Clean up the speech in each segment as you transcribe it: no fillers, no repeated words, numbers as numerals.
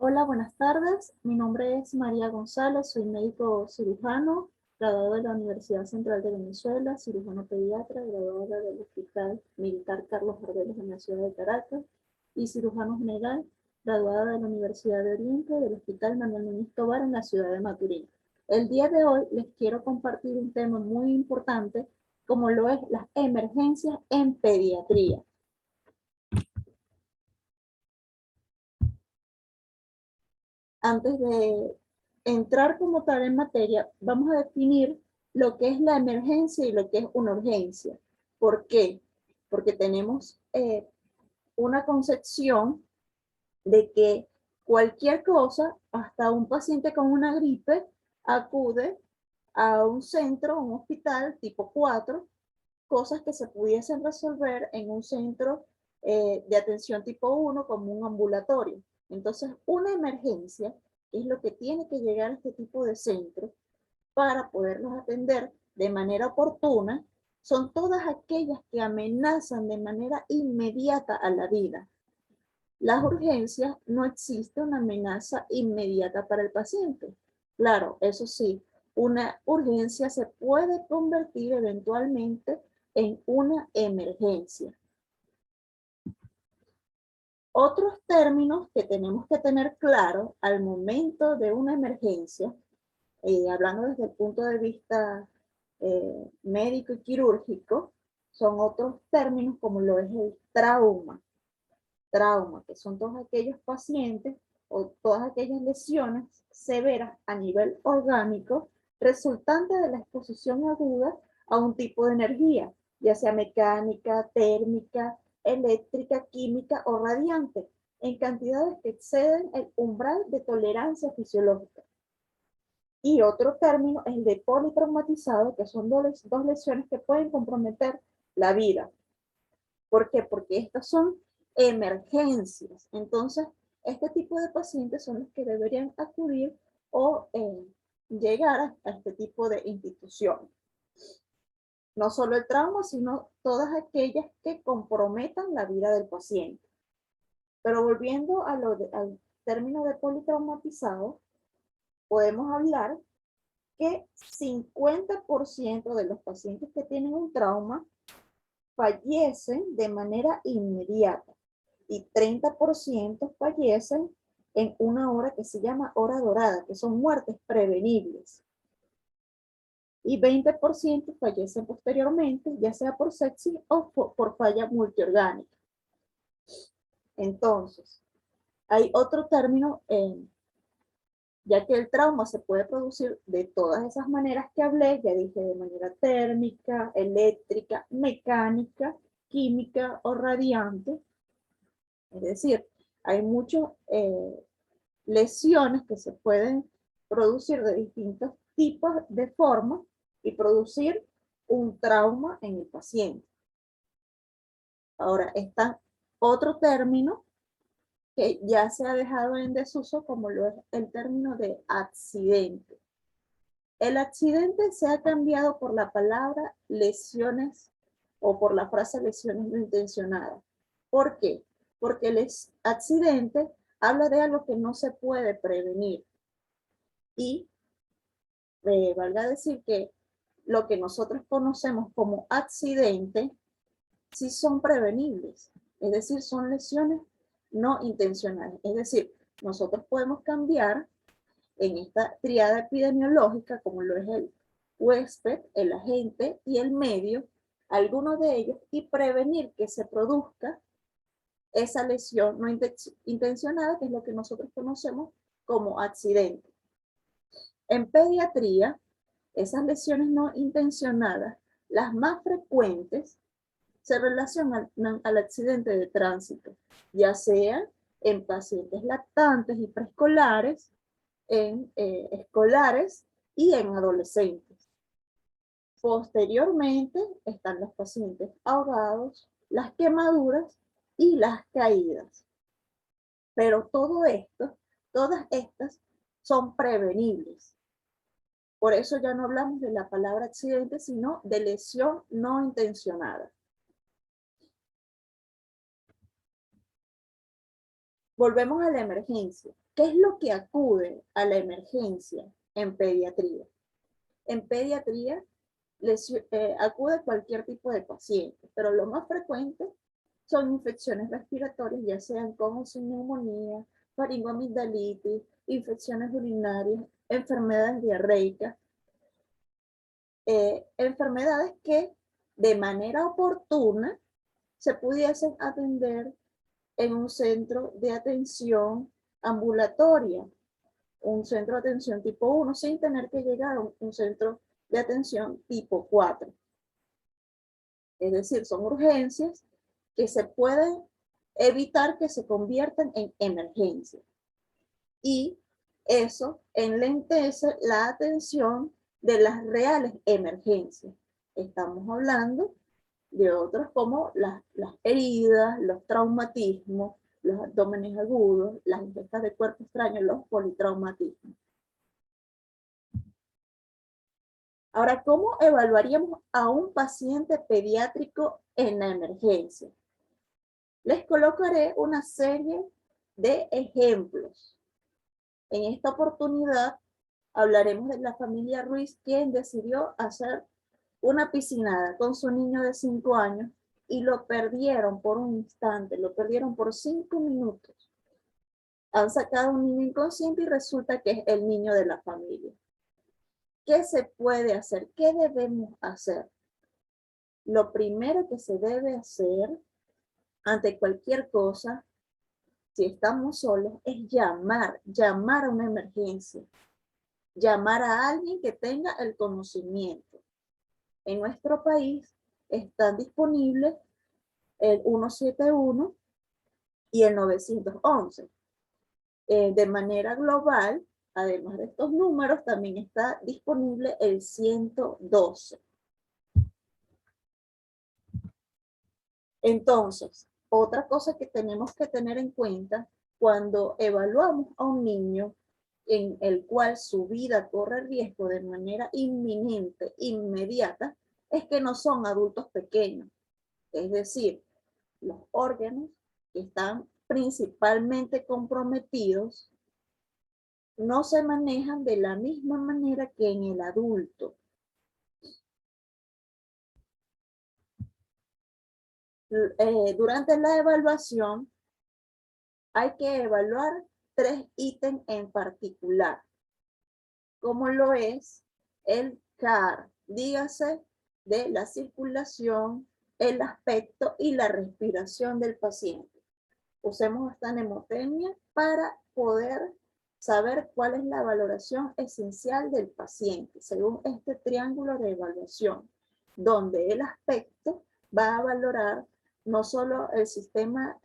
Hola, buenas tardes. Mi nombre es María González, soy médico cirujano, graduado de la Universidad Central de Venezuela, cirujano pediatra, graduada del Hospital Militar Carlos Arbelos en la ciudad de Caracas, y cirujano general, graduada de la Universidad de Oriente del Hospital Manuel Núñez Tovar en la ciudad de Maturín. El día de hoy les quiero compartir un tema muy importante, como lo es las emergencias en pediatría. Antes de entrar como tal en materia, vamos a definir lo que es la emergencia y lo que es una urgencia. ¿Por qué? Porque tenemos una concepción de que cualquier cosa, hasta un paciente con una gripe, acude a un centro, un hospital tipo 4, cosas que se pudiesen resolver en un centro de atención tipo 1 como un ambulatorio. Entonces, una emergencia es lo que tiene que llegar a este tipo de centros para poderlos atender de manera oportuna. Son todas aquellas que amenazan de manera inmediata a la vida. Las urgencias, no existe una amenaza inmediata para el paciente. Claro, eso sí, una urgencia se puede convertir eventualmente en una emergencia. Otros términos que tenemos que tener claro al momento de una emergencia, hablando desde el punto de vista médico y quirúrgico, son otros términos como lo es el trauma, que son todos aquellos pacientes o todas aquellas lesiones severas a nivel orgánico resultantes de la exposición aguda a un tipo de energía, ya sea mecánica, térmica, eléctrica, química o radiante, en cantidades que exceden el umbral de tolerancia fisiológica. Y otro término es el de politraumatizado, que son dos lesiones que pueden comprometer la vida. ¿Por qué? Porque estas son emergencias. Entonces, este tipo de pacientes son los que deberían acudir o llegar a este tipo de instituciones. No solo el trauma, sino todas aquellas que comprometan la vida del paciente. Pero volviendo al término de politraumatizado, podemos hablar que 50% de los pacientes que tienen un trauma fallecen de manera inmediata y 30% fallecen en una hora que se llama hora dorada, que son muertes prevenibles. Y 20% fallecen posteriormente, ya sea por sepsis o por falla multiorgánica. Entonces, hay otro término, ya que el trauma se puede producir de todas esas maneras que hablé, ya dije, de manera térmica, eléctrica, mecánica, química o radiante. Es decir, hay muchas lesiones que se pueden producir de distintos tipos de formas y producir un trauma en el paciente. Ahora, está otro término que ya se ha dejado en desuso, como lo es el término de accidente. El accidente se ha cambiado por la palabra lesiones o por la frase lesiones no intencionadas. ¿Por qué? Porque el accidente habla de algo que no se puede prevenir. Y valga decir que lo que nosotros conocemos como accidente sí son prevenibles. Es decir, son lesiones no intencionales. Es decir, nosotros podemos cambiar en esta triada epidemiológica, como lo es el huésped, el agente y el medio, algunos de ellos, y prevenir que se produzca esa lesión no intencionada, que es lo que nosotros conocemos como accidente. En pediatría, esas lesiones no intencionadas, las más frecuentes, se relacionan al accidente de tránsito, ya sea en pacientes lactantes y preescolares, en escolares y en adolescentes. Posteriormente están los pacientes ahogados, las quemaduras y las caídas. Pero todo esto, todas estas son prevenibles. Por eso ya no hablamos de la palabra accidente, sino de lesión no intencionada. volvemos a la emergencia. ¿Qué es lo que acude a la emergencia en pediatría? En pediatría acude cualquier tipo de paciente, pero lo más frecuente son infecciones respiratorias, ya sean con o sin neumonía, faringoamigdalitis, infecciones urinarias, enfermedades diarreicas, enfermedades que de manera oportuna se pudiesen atender en un centro de atención ambulatoria, un centro de atención tipo 1, sin tener que llegar a un centro de atención tipo 4. Es decir, son urgencias que se pueden evitar que se conviertan en emergencias. Y eso enlentece la atención de las reales emergencias. Estamos hablando de otros como las heridas, los traumatismos, los abdómenes agudos, las infectas de cuerpo extraño, los politraumatismos. Ahora, ¿cómo evaluaríamos a un paciente pediátrico en la emergencia? Les colocaré una serie de ejemplos. En esta oportunidad hablaremos de la familia Ruiz, quien decidió hacer una piscinada con su niño de 5 años y lo perdieron por un instante, lo perdieron por 5 minutos. Han sacado a un niño inconsciente y resulta que es el niño de la familia. ¿Qué se puede hacer? ¿Qué debemos hacer? Lo primero que se debe hacer ante cualquier cosa, si estamos solos, es llamar a una emergencia, llamar a alguien que tenga el conocimiento. En nuestro país están disponibles el 171 y el 911. De manera global, además de estos números, también está disponible el 112. Entonces, otra cosa que tenemos que tener en cuenta cuando evaluamos a un niño en el cual su vida corre riesgo de manera inminente, inmediata, es que no son adultos pequeños. Es decir, los órganos que están principalmente comprometidos no se manejan de la misma manera que en el adulto. Durante la evaluación hay que evaluar 3 ítems en particular, como lo es el CAR, dígase de la circulación, el aspecto y la respiración del paciente. Usemos esta mnemotecnia para poder saber cuál es la valoración esencial del paciente, según este triángulo de evaluación, donde el aspecto va a valorar no solo el sistema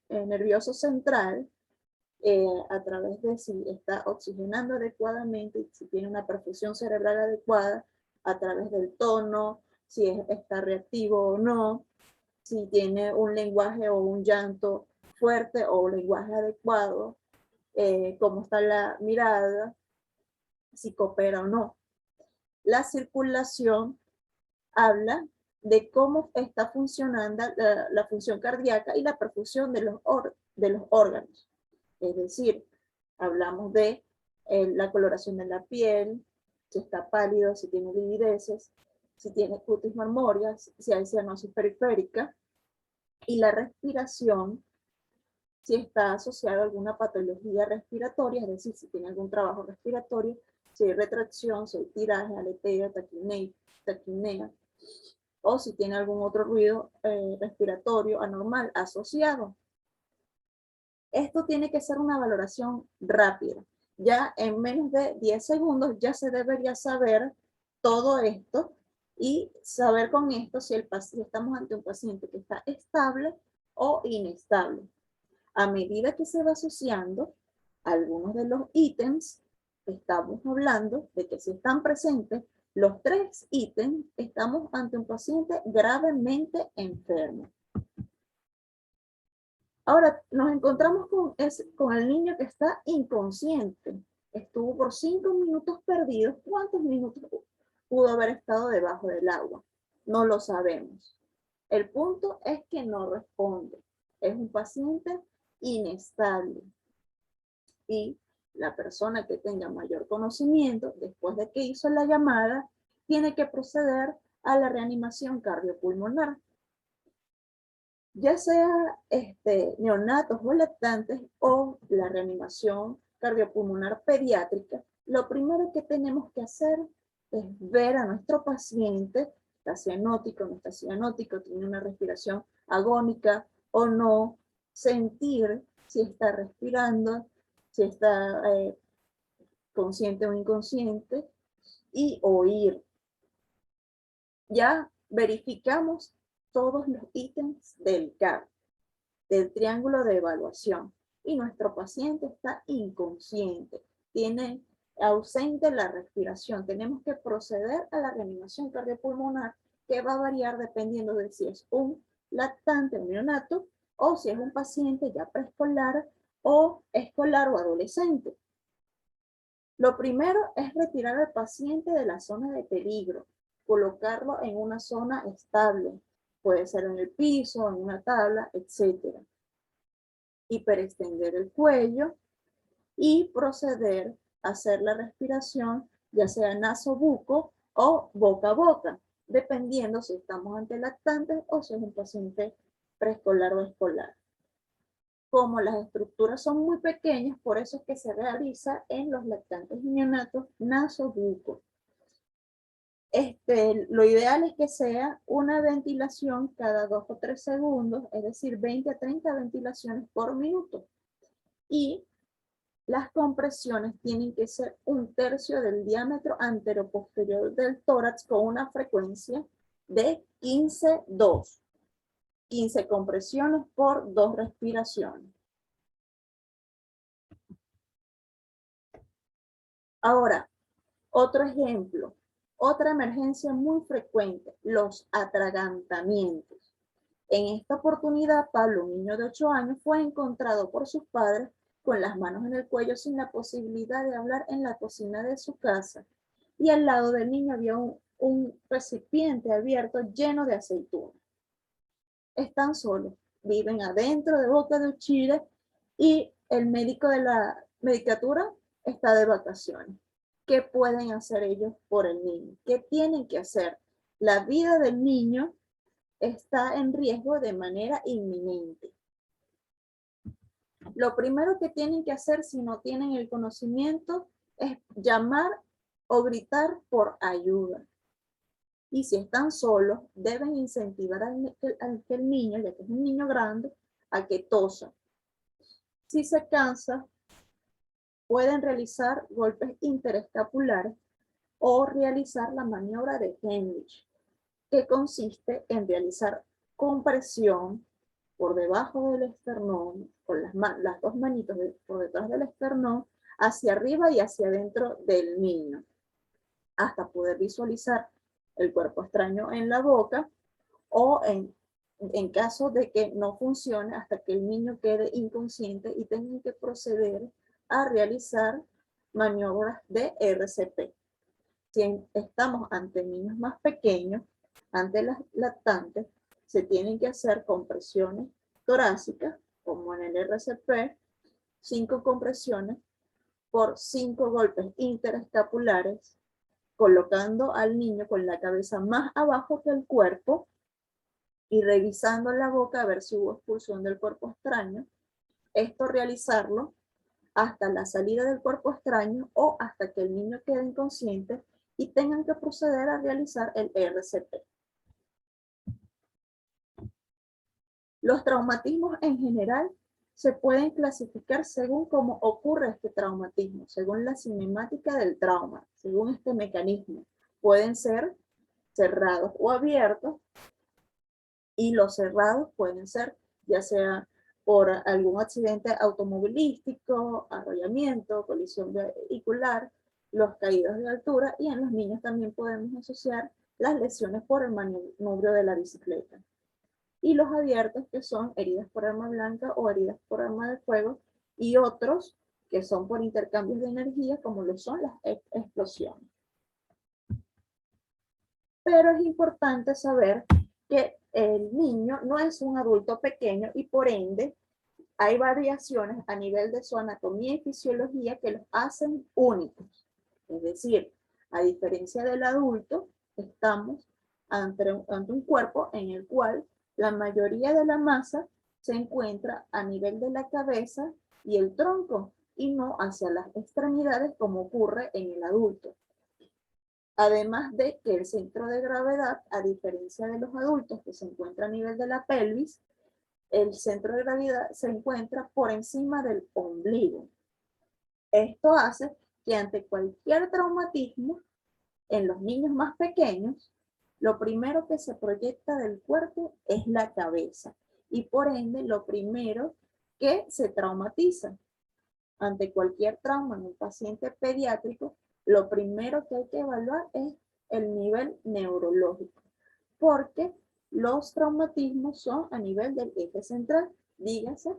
nervioso central, a través de si está oxigenando adecuadamente, si tiene una perfusión cerebral adecuada, a través del tono, si está reactivo o no, si tiene un lenguaje o un llanto fuerte o un lenguaje adecuado, cómo está la mirada, si coopera o no. La circulación habla de cómo está funcionando la función cardíaca y la perfusión de los órganos. Es decir, hablamos de la coloración de la piel, si está pálido, si tiene livideces, si tiene cutis marmorea, si hay cianosis periférica, y la respiración, si está asociado a alguna patología respiratoria, es decir, si tiene algún trabajo respiratorio, si hay retracción, si hay tiraje, aleteo, taquipnea, o si tiene algún otro ruido respiratorio anormal asociado. Esto tiene que ser una valoración rápida. Ya en menos de 10 segundos ya se debería saber todo esto y saber con esto si estamos ante un paciente que está estable o inestable. A medida que se va asociando algunos de los ítems, estamos hablando de que si están presentes los 3 ítems, estamos ante un paciente gravemente enfermo. Ahora, nos encontramos con el niño que está inconsciente. Estuvo por 5 minutos perdidos. ¿Cuántos minutos pudo haber estado debajo del agua? No lo sabemos. El punto es que no responde. Es un paciente inestable. Y la persona que tenga mayor conocimiento, después de que hizo la llamada, tiene que proceder a la reanimación cardiopulmonar. Ya sea neonatos o lactantes o la reanimación cardiopulmonar pediátrica, lo primero que tenemos que hacer es ver a nuestro paciente, está cianótico, no está cianótico, tiene una respiración agónica o no, sentir si está respirando, si está consciente o inconsciente, y oír. Ya verificamos todos los ítems del CAR, del triángulo de evaluación, y nuestro paciente está inconsciente, tiene ausente la respiración. Tenemos que proceder a la reanimación cardiopulmonar, que va a variar dependiendo de si es un lactante o neonato, o si es un paciente ya preescolar o escolar o adolescente. Lo primero es retirar al paciente de la zona de peligro, colocarlo en una zona estable, puede ser en el piso, en una tabla, etc. Hiperextender el cuello y proceder a hacer la respiración, ya sea nasobuco o boca a boca, dependiendo si estamos ante lactantes o si es un paciente preescolar o escolar. Como las estructuras son muy pequeñas, por eso es que se realiza en los lactantes y neonatos nasobuco. Lo ideal es que sea una ventilación cada 2 o 3 segundos, es decir, 20 a 30 ventilaciones por minuto. Y las compresiones tienen que ser 1/3 del diámetro anteroposterior del tórax con una frecuencia de 15-2. 15 compresiones por 2 respiraciones. Ahora, otro ejemplo, otra emergencia muy frecuente, los atragantamientos. En esta oportunidad, Pablo, un niño de 8 años, fue encontrado por sus padres con las manos en el cuello sin la posibilidad de hablar en la cocina de su casa. Y al lado del niño había un recipiente abierto lleno de aceitunas. Están solos, viven adentro de Boca de Uchile y el médico de la medicatura está de vacaciones. ¿Qué pueden hacer ellos por el niño? ¿Qué tienen que hacer? La vida del niño está en riesgo de manera inminente. Lo primero que tienen que hacer si no tienen el conocimiento es llamar o gritar por ayuda. Y si están solos, deben incentivar al que el niño, ya que es un niño grande, a que tosa. Si se cansa, pueden realizar golpes interescapulares o realizar la maniobra de Heimlich, que consiste en realizar compresión por debajo del esternón, con las dos manitos por detrás del esternón, hacia arriba y hacia adentro del niño, hasta poder visualizar el cuerpo extraño en la boca, o en caso de que no funcione, hasta que el niño quede inconsciente y tengan que proceder a realizar maniobras de RCP. Si estamos ante niños más pequeños, ante las lactantes, se tienen que hacer compresiones torácicas, como en el RCP, 5 compresiones por 5 golpes interescapulares, colocando al niño con la cabeza más abajo que el cuerpo y revisando la boca a ver si hubo expulsión del cuerpo extraño. Esto realizarlo hasta la salida del cuerpo extraño o hasta que el niño quede inconsciente y tengan que proceder a realizar el RCP. Los traumatismos en general se pueden clasificar según cómo ocurre este traumatismo, según la cinemática del trauma, según este mecanismo. Pueden ser cerrados o abiertos, y los cerrados pueden ser ya sea por algún accidente automovilístico, arrollamiento, colisión vehicular, los caídos de altura, y en los niños también podemos asociar las lesiones por el manubrio de la bicicleta. Y los abiertos, que son heridas por arma blanca o heridas por arma de fuego, y otros que son por intercambios de energía, como lo son las explosiones. Pero es importante saber que el niño no es un adulto pequeño y por ende hay variaciones a nivel de su anatomía y fisiología que los hacen únicos. Es decir, a diferencia del adulto, estamos ante un cuerpo en el cual la mayoría de la masa se encuentra a nivel de la cabeza y el tronco, y no hacia las extremidades como ocurre en el adulto. Además de que el centro de gravedad, a diferencia de los adultos que se encuentra a nivel de la pelvis, el centro de gravedad se encuentra por encima del ombligo. Esto hace que ante cualquier traumatismo, en los niños más pequeños, lo primero que se proyecta del cuerpo es la cabeza y por ende lo primero que se traumatiza. Ante cualquier trauma en un paciente pediátrico, lo primero que hay que evaluar es el nivel neurológico, porque los traumatismos son a nivel del eje central, dígase,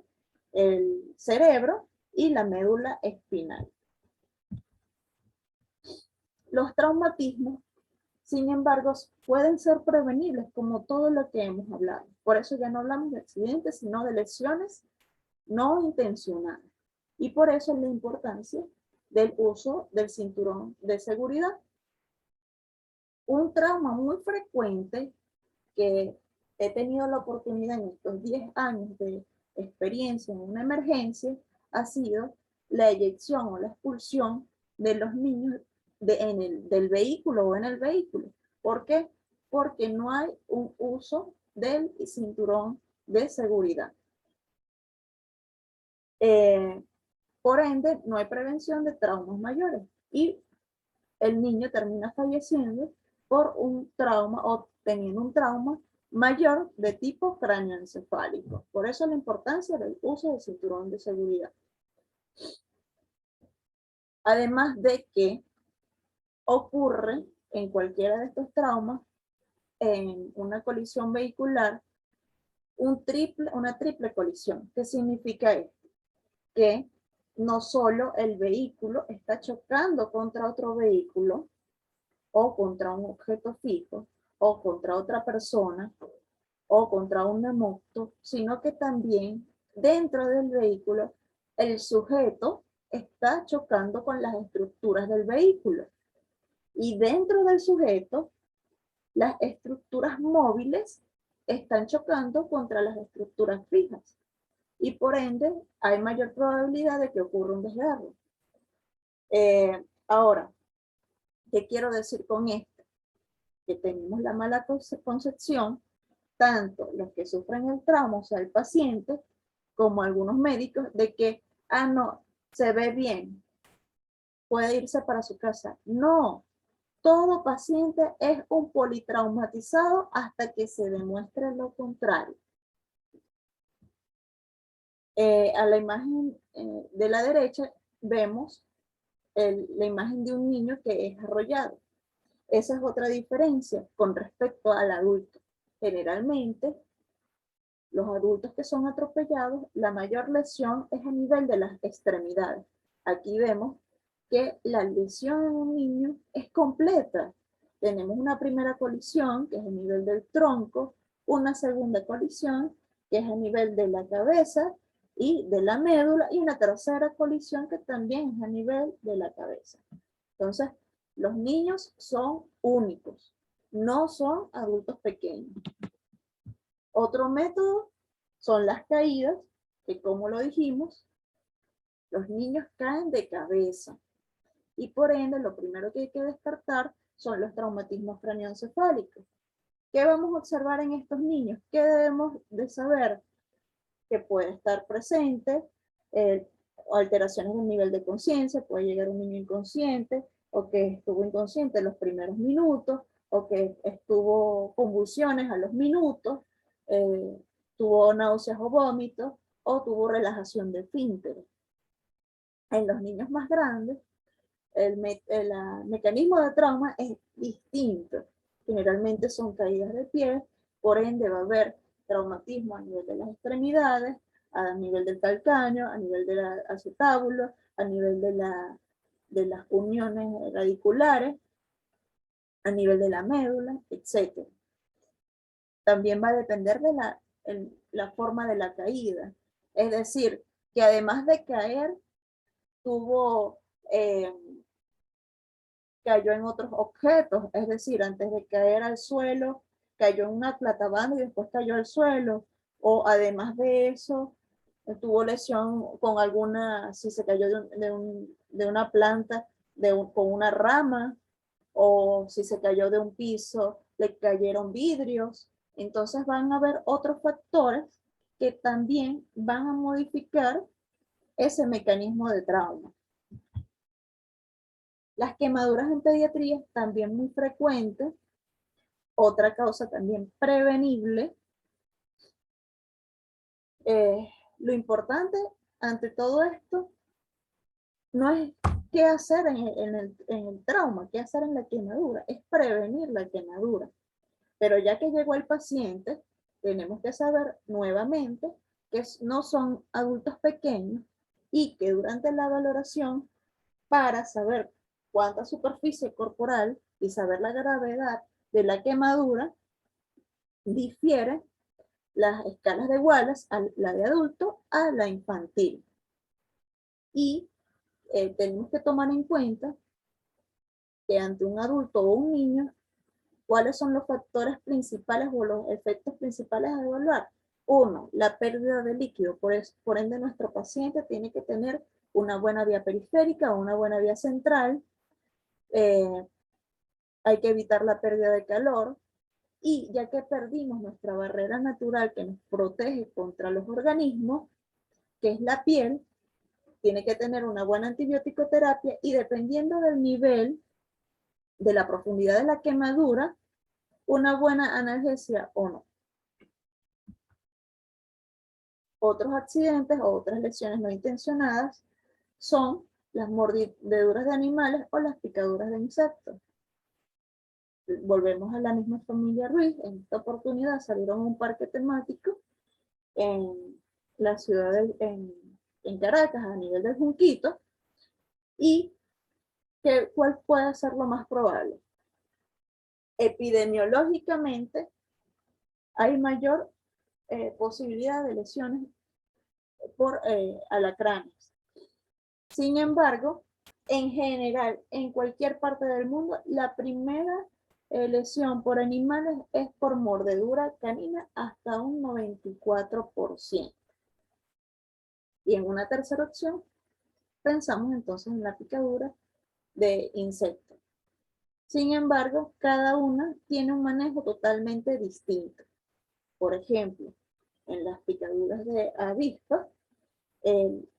el cerebro y la médula espinal. Los traumatismos, sin embargo, pueden ser prevenibles como todo lo que hemos hablado. Por eso ya no hablamos de accidentes, sino de lesiones no intencionales. Y por eso es la importancia del uso del cinturón de seguridad. Un trauma muy frecuente que he tenido la oportunidad en estos 10 años de experiencia en una emergencia ha sido la eyección o la expulsión de los niños del vehículo o en el vehículo. ¿Por qué? Porque no hay un uso del cinturón de seguridad. Por ende, no hay prevención de traumas mayores y el niño termina falleciendo por un trauma o teniendo un trauma mayor de tipo cráneoencefálico. Por eso la importancia del uso del cinturón de seguridad. Además de que ocurre en cualquiera de estos traumas, en una colisión vehicular, una triple colisión. ¿Qué significa esto? Que no solo el vehículo está chocando contra otro vehículo o contra un objeto fijo o contra otra persona o contra un moto, sino que también dentro del vehículo el sujeto está chocando con las estructuras del vehículo y dentro del sujeto las estructuras móviles están chocando contra las estructuras fijas y por ende hay mayor probabilidad de que ocurra un desgarro. Ahora, ¿qué quiero decir con esto? Que tenemos la mala concepción, tanto los que sufren el trauma, o sea, el paciente, como algunos médicos, de que, no, se ve bien, puede irse para su casa. No, todo paciente es un politraumatizado hasta que se demuestre lo contrario. A la imagen de la derecha vemos la imagen de un niño que es arrollado. Esa es otra diferencia con respecto al adulto. Generalmente, los adultos que son atropellados, la mayor lesión es a nivel de las extremidades. Aquí vemos que la lesión en un niño es completa. Tenemos una primera colisión, que es a nivel del tronco, una segunda colisión, que es a nivel de la cabeza y de la médula, y una tercera colisión que también es a nivel de la cabeza. Entonces, los niños son únicos, no son adultos pequeños. Otro método son las caídas, que como lo dijimos, los niños caen de cabeza. Y por ende, lo primero que hay que descartar son los traumatismos craneoencefálicos. ¿Qué vamos a observar en estos niños? ¿Qué debemos de saber? Que puede estar presente, alteraciones del nivel de conciencia, puede llegar un niño inconsciente, o que estuvo inconsciente en los primeros minutos, o que estuvo convulsiones a los minutos, tuvo náuseas o vómitos, o tuvo relajación de esfínteres. En los niños más grandes, el mecanismo de trauma es distinto. Generalmente son caídas de pie, por ende va a haber traumatismo a nivel de las extremidades, a nivel del calcáneo, a nivel del acetábulo, a nivel de las uniones radiculares, a nivel de la médula, etc. También va a depender de la forma de la caída. Es decir, que además de caer, tuvo, cayó en otros objetos, es decir, antes de caer al suelo, cayó en una platabanda y después cayó al suelo, o además de eso, tuvo lesión con alguna, si se cayó de una planta, con una rama, o si se cayó de un piso, le cayeron vidrios. Entonces van a haber otros factores que también van a modificar ese mecanismo de trauma. Las quemaduras en pediatría también muy frecuentes, otra causa también prevenible. Lo importante ante todo esto no es qué hacer en el trauma, qué hacer en la quemadura, es prevenir la quemadura. Pero ya que llegó el paciente, tenemos que saber nuevamente que no son adultos pequeños y que durante la valoración, para saber cuánta superficie corporal y saber la gravedad de la quemadura, difiere las escalas de Wallace, la de adulto a la infantil. Y tenemos que tomar en cuenta que ante un adulto o un niño, ¿cuáles son los factores principales o los efectos principales a evaluar? Uno, la pérdida de líquido. Por ende, nuestro paciente tiene que tener una buena vía periférica o una buena vía central. Hay que evitar la pérdida de calor. Y ya que perdimos nuestra barrera natural que nos protege contra los organismos, que es la piel, tiene que tener una buena antibiótico terapia y dependiendo del nivel, de la profundidad de la quemadura, una buena analgesia o no. Otros accidentes o otras lesiones no intencionadas son las mordeduras de animales o las picaduras de insectos. Volvemos a la misma familia Ruiz. En esta oportunidad salieron a un parque temático en la ciudad en Caracas, a nivel del Junquito, y ¿cuál puede ser lo más probable? Epidemiológicamente hay mayor posibilidad de lesiones por alacranes. Sin embargo, en general, en cualquier parte del mundo, la primera lesión por animales es por mordedura canina hasta un 94%. Y en una tercera opción, pensamos entonces en la picadura de insectos. Sin embargo, cada una tiene un manejo totalmente distinto. Por ejemplo, en las picaduras de avispas,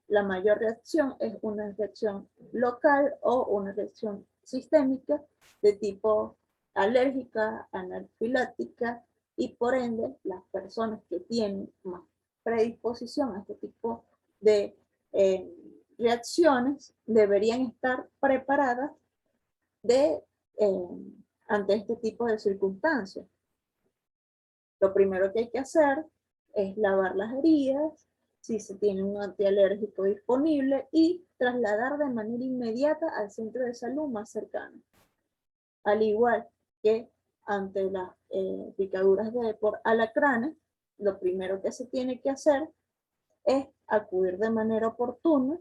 la mayor reacción es una reacción local o una reacción sistémica de tipo alérgica, anafiláctica, y por ende las personas que tienen más predisposición a este tipo de reacciones deberían estar preparadas ante este tipo de circunstancias. Lo primero que hay que hacer es lavar las heridas, si se tiene un antialérgico disponible, y trasladar de manera inmediata al centro de salud más cercano. Al igual que ante las picaduras por alacranes, lo primero que se tiene que hacer es acudir de manera oportuna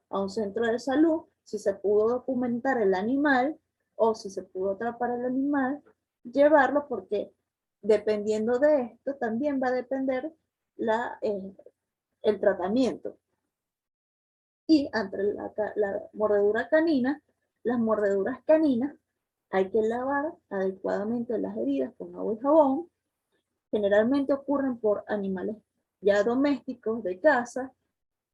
a un centro de salud, si se pudo documentar el animal o si se pudo atrapar el animal, llevarlo, porque dependiendo de esto también va a depender el tratamiento. Y ante la mordedura canina, las mordeduras caninas hay que lavar adecuadamente las heridas con agua y jabón. Generalmente ocurren por animales ya domésticos de casa,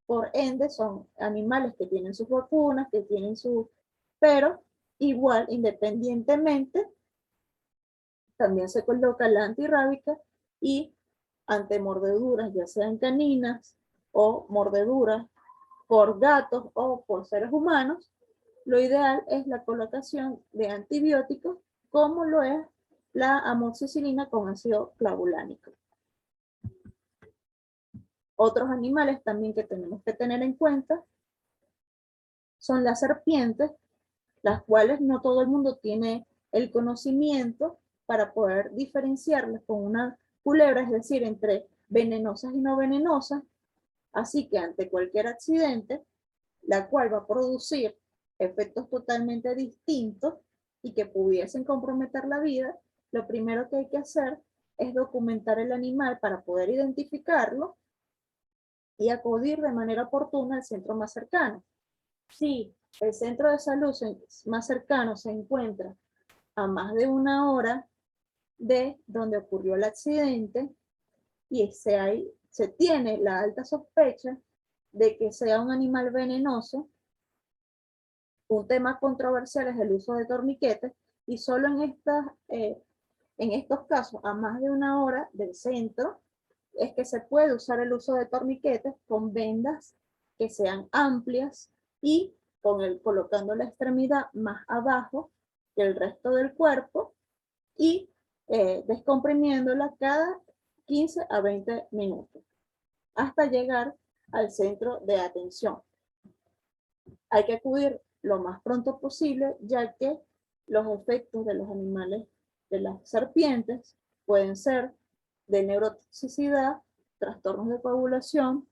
por ende son animales que tienen sus vacunas, que tienen su... Pero igual, independientemente, también se coloca la antirrábica, y ante mordeduras, ya sean caninas o mordeduras por gatos o por seres humanos, lo ideal es la colocación de antibióticos, como lo es la amoxicilina con ácido clavulánico. Otros animales también que tenemos que tener en cuenta son las serpientes, las cuales no todo el mundo tiene el conocimiento para poder diferenciarlas con una culebra, es decir, entre venenosas y no venenosas. Así que ante cualquier accidente, la cual va a producir efectos totalmente distintos y que pudiesen comprometer la vida, lo primero que hay que hacer es documentar el animal para poder identificarlo y acudir de manera oportuna al centro más cercano. Si el centro de salud más cercano se encuentra a más de 1 hora de donde ocurrió el accidente y se tiene la alta sospecha de que sea un animal venenoso, un tema controversial es el uso de torniquetes y solo en estos casos a más de 1 hora del centro es que se puede usar el uso de torniquetes con vendas que sean amplias y colocando la extremidad más abajo que el resto del cuerpo y descomprimiéndola cada 15 a 20 minutos hasta llegar al centro de atención. Hay que acudir lo más pronto posible, ya que los efectos de los animales, de las serpientes, pueden ser de neurotoxicidad, trastornos de coagulación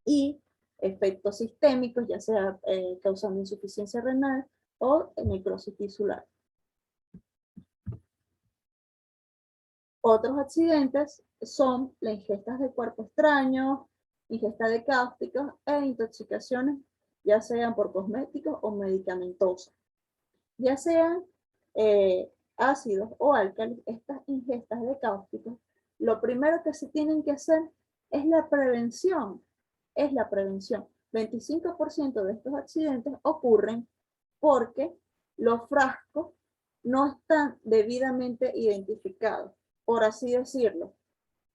y efectos sistémicos, ya sea causando insuficiencia renal o necrosis tisular. Otros accidentes son las ingestas de cuerpo extraño, ingesta de cáusticos e intoxicaciones, ya sean por cosméticos o medicamentosos. Ya sean ácidos o álcalis, estas ingestas de cáusticos, lo primero que se tienen que hacer es la prevención. 25% de estos accidentes ocurren porque los frascos no están debidamente identificados, por así decirlo.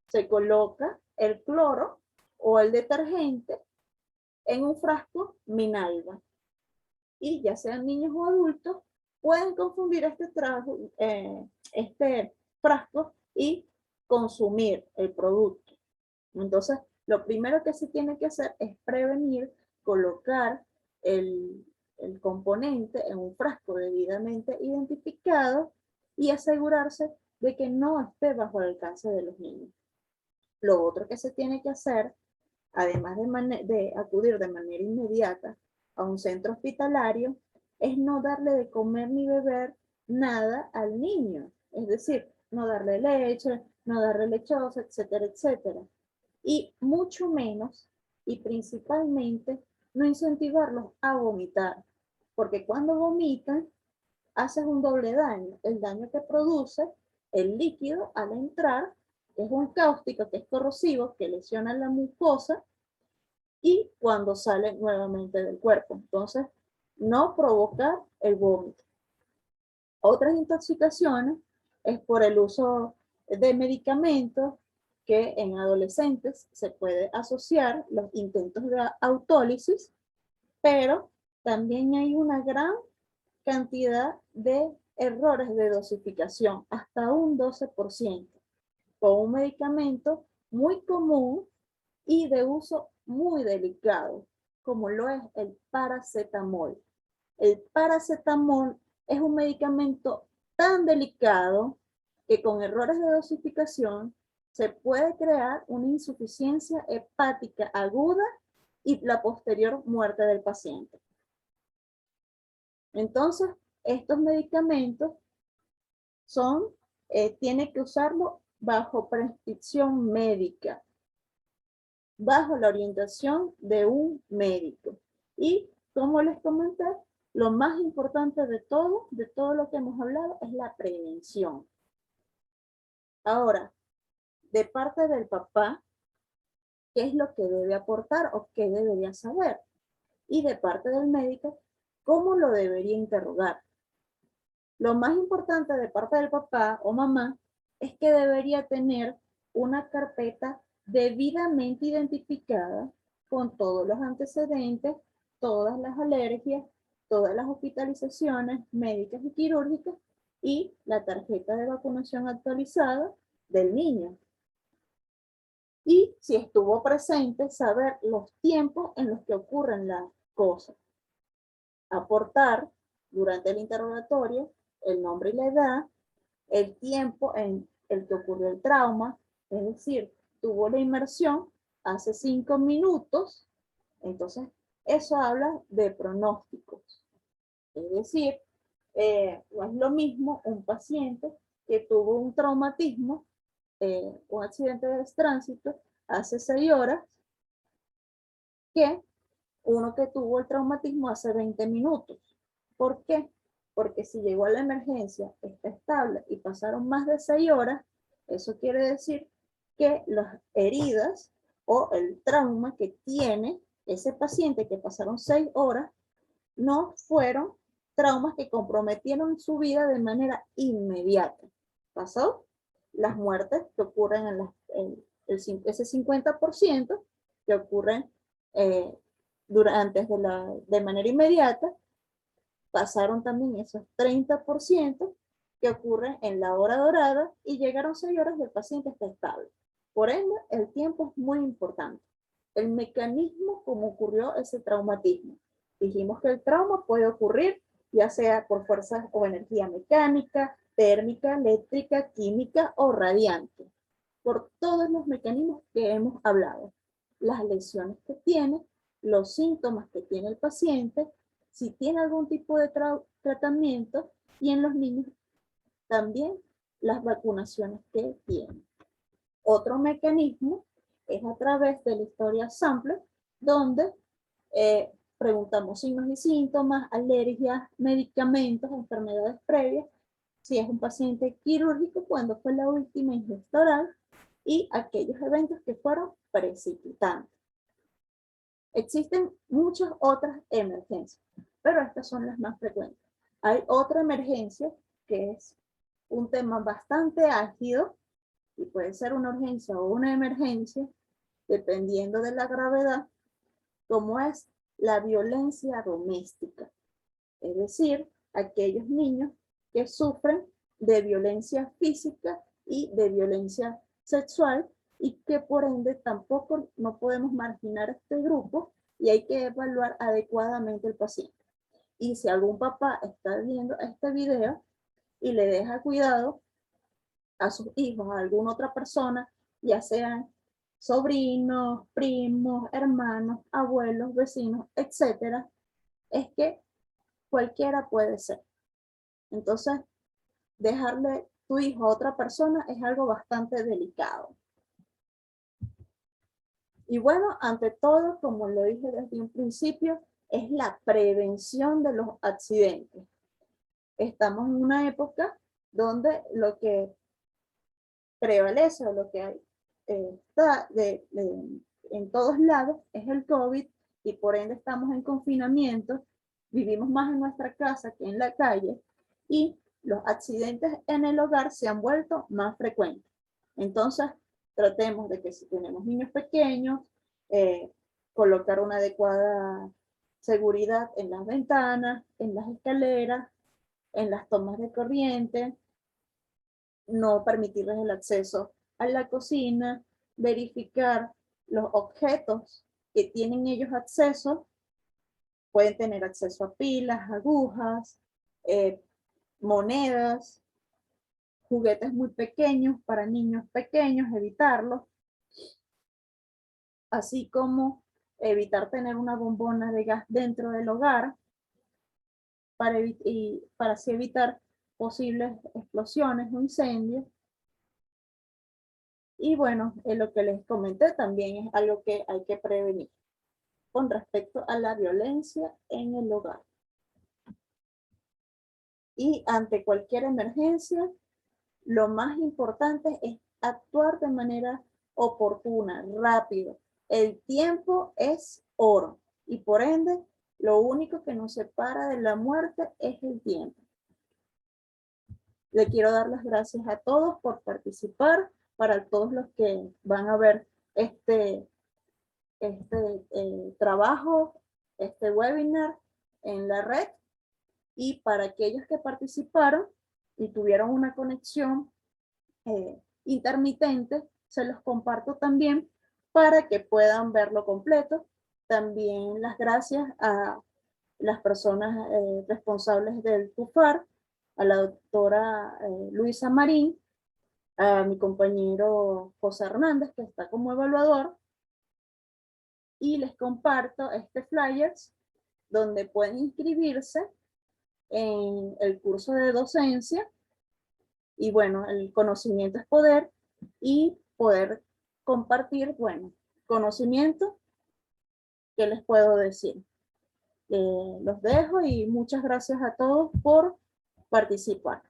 Se coloca el cloro o el detergente en un frasco minalga. Y ya sean niños o adultos, pueden confundir este frasco y consumir el producto. Entonces, lo primero que se tiene que hacer es prevenir, colocar el componente en un frasco debidamente identificado y asegurarse de que no esté bajo el alcance de los niños. Lo otro que se tiene que hacer, además de acudir de manera inmediata a un centro hospitalario, es no darle de comer ni beber nada al niño. Es decir, no darle leche, no darle lechosa, etcétera, etcétera. Y mucho menos, y principalmente, no incentivarlos a vomitar. Porque cuando vomitan, haces un doble daño. El daño que produce el líquido al entrar, que es un cáustico, que es corrosivo, que lesiona la mucosa, y cuando sale nuevamente del cuerpo. Entonces, no provocar el vómito. Otras intoxicaciones es por el uso de medicamentos que en adolescentes se puede asociar los intentos de autólisis, pero también hay una gran cantidad de errores de dosificación, hasta un 12%, con un medicamento muy común y de uso muy delicado, como lo es el paracetamol. El paracetamol es un medicamento tan delicado que con errores de dosificación se puede crear una insuficiencia hepática aguda y la posterior muerte del paciente. Entonces, estos medicamentos tiene que usarlo bajo prescripción médica, bajo la orientación de un médico. Y, como les comenté, lo más importante de todo lo que hemos hablado, es la prevención. Ahora, de parte del papá, ¿qué es lo que debe aportar o qué debería saber? Y de parte del médico, ¿cómo lo debería interrogar? Lo más importante de parte del papá o mamá es que debería tener una carpeta debidamente identificada con todos los antecedentes, todas las alergias, todas las hospitalizaciones médicas y quirúrgicas y la tarjeta de vacunación actualizada del niño. Y si estuvo presente, saber los tiempos en los que ocurren las cosas. Aportar durante el interrogatorio el nombre y la edad, el tiempo en el que ocurrió el trauma, es decir, tuvo la inmersión hace 5 minutos, entonces eso habla de pronósticos. Es decir, no es lo mismo un paciente que tuvo un traumatismo, un accidente de tránsito hace 6 horas, que uno que tuvo el traumatismo hace 20 minutos. ¿Por qué? Porque si llegó a la emergencia, está estable y pasaron más de 6 horas, eso quiere decir que las heridas o el trauma que tiene ese paciente que pasaron 6 horas no fueron traumas que comprometieron su vida de manera inmediata. ¿Pasó? Las muertes que ocurren ese 50% que ocurren de manera inmediata, pasaron también esos 30% que ocurren en la hora dorada y llegaron 6 horas y el paciente está estable. Por ende, el tiempo es muy importante. El mecanismo como ocurrió ese traumatismo. Dijimos que el trauma puede ocurrir ya sea por fuerzas o energía mecánica, térmica, eléctrica, química o radiante, por todos los mecanismos que hemos hablado, las lesiones que tiene, los síntomas que tiene el paciente, si tiene algún tipo de tratamiento y en los niños también las vacunaciones que tiene. Otro mecanismo es a través de la historia sample, donde preguntamos signos y síntomas, alergias, medicamentos, enfermedades previas, si es un paciente quirúrgico, cuando fue la última ingesta oral y aquellos eventos que fueron precipitantes. Existen muchas otras emergencias, pero estas son las más frecuentes. Hay otra emergencia que es un tema bastante álgido y puede ser una urgencia o una emergencia, dependiendo de la gravedad, como es la violencia doméstica. Es decir, aquellos niños que sufren de violencia física y de violencia sexual y que por ende tampoco no podemos marginar este grupo y hay que evaluar adecuadamente el paciente. Y si algún papá está viendo este video y le deja cuidado a sus hijos, a alguna otra persona, ya sean sobrinos, primos, hermanos, abuelos, vecinos, etcétera, es que cualquiera puede ser. Entonces, dejarle tu hijo a otra persona es algo bastante delicado. Y bueno, ante todo, como lo dije desde un principio, es la prevención de los accidentes. Estamos en una época donde lo que prevalece o lo que está en todos lados es el COVID y por ende estamos en confinamiento, vivimos más en nuestra casa que en la calle y los accidentes en el hogar se han vuelto más frecuentes. Entonces, tratemos de que si tenemos niños pequeños, colocar una adecuada seguridad en las ventanas, en las escaleras, en las tomas de corriente, no permitirles el acceso a la cocina, verificar los objetos que tienen ellos acceso, pueden tener acceso a pilas, agujas, monedas, juguetes muy pequeños para niños pequeños, evitarlos, así como evitar tener una bombona de gas dentro del hogar para así evitar posibles explosiones o incendios. Y bueno, lo que les comenté también es algo que hay que prevenir con respecto a la violencia en el hogar. Y ante cualquier emergencia, lo más importante es actuar de manera oportuna, rápido. El tiempo es oro y por ende, lo único que nos separa de la muerte es el tiempo. Le quiero dar las gracias a todos por participar, para todos los que van a ver este trabajo, este webinar en la red, y para aquellos que participaron y tuvieron una conexión intermitente, se los comparto también para que puedan verlo completo. También las gracias a las personas responsables del TUFAR, a la doctora Luisa Marín, a mi compañero José Hernández, que está como evaluador, y les comparto este flyers donde pueden inscribirse en el curso de docencia. Y bueno, el conocimiento es poder, y poder compartir, bueno, conocimiento. ¿Qué les puedo decir? Los dejo y muchas gracias a todos por participar.